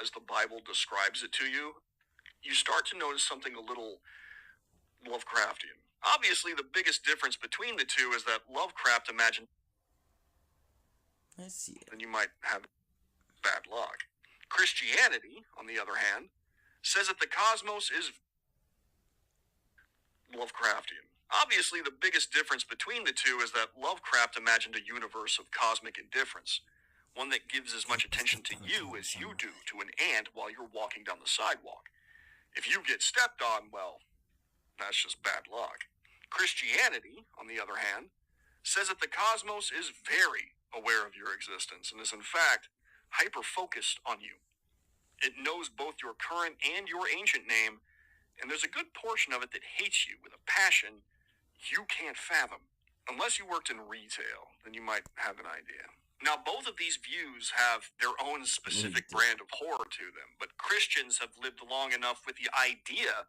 As the Bible describes it to you, you start to notice something a little Lovecraftian. Obviously, the biggest difference between the two is that Lovecraft imagined then you might have bad luck. Christianity, on the other hand, says that the cosmos is Lovecraftian. Obviously, the biggest difference between the two is that Lovecraft imagined a universe of cosmic indifference, one that gives as much attention to you as you do to an ant while you're walking down the sidewalk. If you get stepped on, well, that's just bad luck. Christianity, on the other hand, says that the cosmos is very aware of your existence and is in fact hyper-focused on you. It knows both your current and your ancient name, and there's a good portion of it that hates you with a passion you can't fathom. Unless you worked in retail, then you might have an idea. Now, both of these views have their own specific brand of horror to them, but Christians have lived long enough with the idea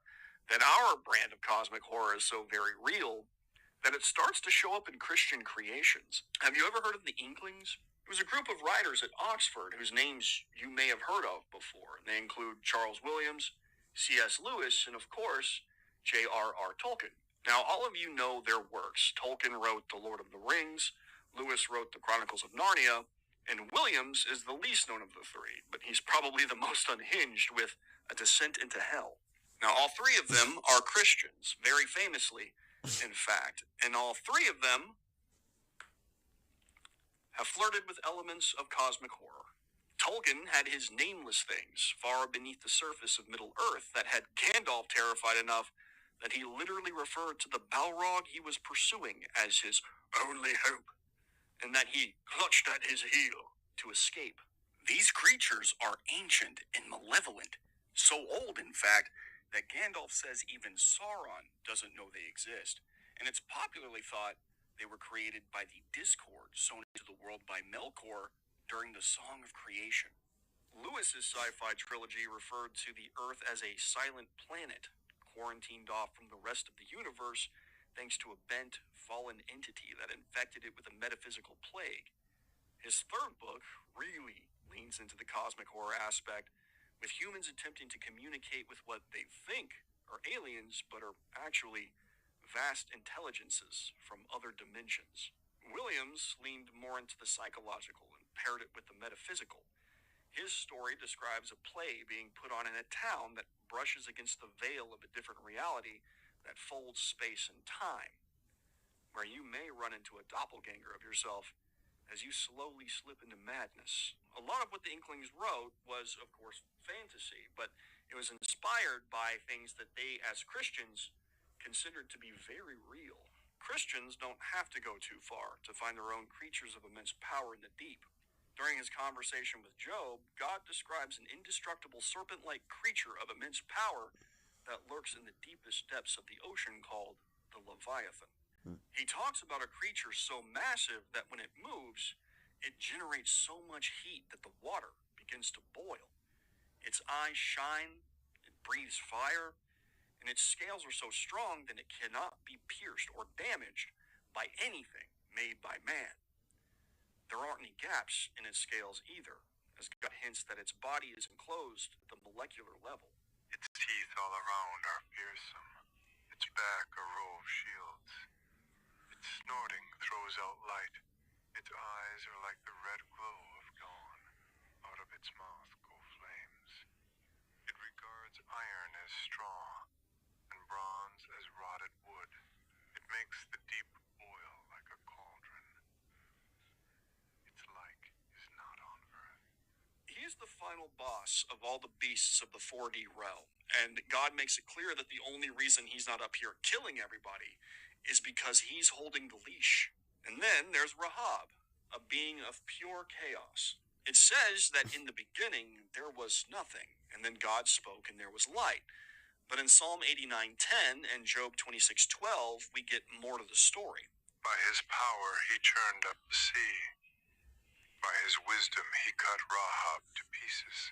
that our brand of cosmic horror is so very real that it starts to show up in Christian creations. Have you ever heard of the Inklings? It was a group of writers at Oxford whose names you may have heard of before. They include Charles Williams, C.S. Lewis, and of course, J.R.R. Tolkien. Now, all of you know their works. Tolkien wrote The Lord of the Rings, Lewis wrote The Chronicles of Narnia, and Williams is the least known of the three, but he's probably the most unhinged with A Descent into Hell. Now, all three of them are Christians, very famously, in fact, and all three of them have flirted with elements of cosmic horror. Tolkien had his nameless things far beneath the surface of Middle-earth that had Gandalf terrified enough that he literally referred to the Balrog he was pursuing as his only hope, and that he clutched at his heel to escape. These creatures are ancient and malevolent, so old, in fact, that Gandalf says even Sauron doesn't know they exist, and it's popularly thought they were created by the discord sown into the world by Melkor during the Song of Creation. Lewis's sci-fi trilogy referred to the Earth as a silent planet, quarantined off from the rest of the universe thanks to a bent, fallen entity that infected it with a metaphysical plague. His third book really leans into the cosmic horror aspect, with humans attempting to communicate with what they think are aliens, but are actually vast intelligences from other dimensions. Williams leaned more into the psychological and paired it with the metaphysical. His story describes a play being put on in a town that brushes against the veil of a different reality that folds space and time, where you may run into a doppelganger of yourself as you slowly slip into madness. A lot of what the Inklings wrote was, of course, fantasy, but it was inspired by things that they, as Christians, considered to be very real. Christians don't have to go too far to find their own creatures of immense power in the deep. During his conversation with Job, God describes an indestructible serpent-like creature of immense power that lurks in the deepest depths of the ocean called the Leviathan. He talks about a creature so massive that when it moves, it generates so much heat that the water begins to boil. Its eyes shine, it breathes fire, and its scales are so strong that it cannot be pierced or damaged by anything made by man. There aren't any gaps in its scales either, as God hints that its body is enclosed at the molecular level. Its teeth all around are fearsome, its back a row of shields. Its snorting throws out light, its eyes are like the red glow of dawn. Out of its mouth go flames. It regards iron as straw, and bronze as rotted wood. It makes the deep boil like a cauldron. Its like is not on earth. He is the final boss of all the beasts of the 4D realm, and God makes it clear that the only reason he's not up here killing everybody is because he's holding the leash. And then there's Rahab, a being of pure chaos. It says that in the beginning there was nothing, and then God spoke and there was light. But in Psalm 89:10 and Job 26:12, we get more to the story. By his power he churned up the sea. By his wisdom he cut Rahab to pieces.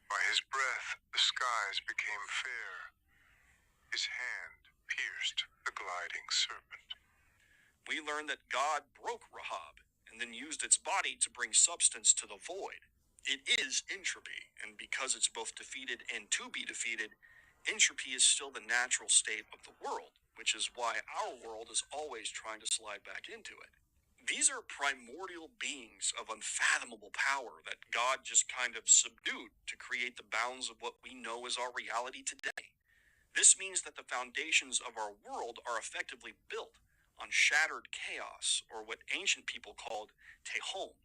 By his breath the skies became fair. His hand pierced the gliding serpent. We learn that God broke Rahab and then used its body to bring substance to the void. It is entropy, and because it's both defeated and to be defeated, entropy is still the natural state of the world, which is why our world is always trying to slide back into it. These are primordial beings of unfathomable power that God just kind of subdued to create the bounds of what we know as our reality today. This means that the foundations of our world are effectively built on shattered chaos, or what ancient people called tehom,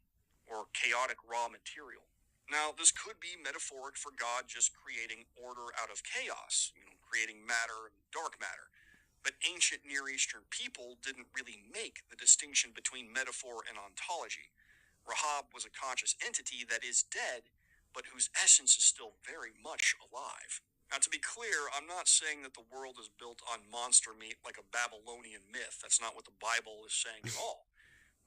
or chaotic raw material. Now, this could be metaphoric for God just creating order out of chaos, creating matter and dark matter. But ancient Near Eastern people didn't really make the distinction between metaphor and ontology. Rahab was a conscious entity that is dead, but whose essence is still very much alive. Now, to be clear, I'm not saying that the world is built on monster meat like a Babylonian myth. That's not what the Bible is saying at all.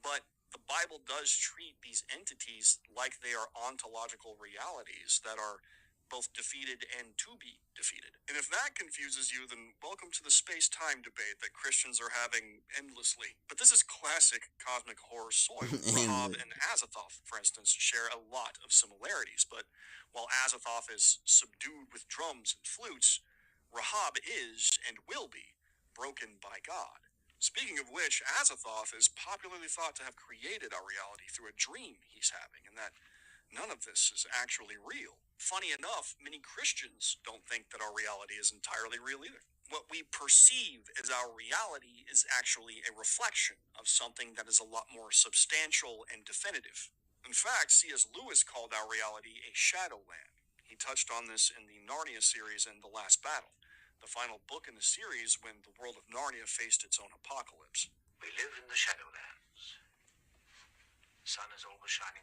But the Bible does treat these entities like they are ontological realities that are both defeated and to be defeated. And if that confuses you, then welcome to the space-time debate that Christians are having endlessly. But this is classic cosmic horror soil. Rahab and Azathoth, for instance, share a lot of similarities, but while Azathoth is subdued with drums and flutes, Rahab is, and will be, broken by God. Speaking of which, Azathoth is popularly thought to have created our reality through a dream he's having, and that none of this is actually real. Funny enough, many Christians don't think that our reality is entirely real either. What we perceive as our reality is actually a reflection of something that is a lot more substantial and definitive. In fact, C.S. Lewis called our reality a shadowland. He touched on this in the Narnia series and The Last Battle, the final book in the series when the world of Narnia faced its own apocalypse. We live in the Shadowlands. The sun is always shining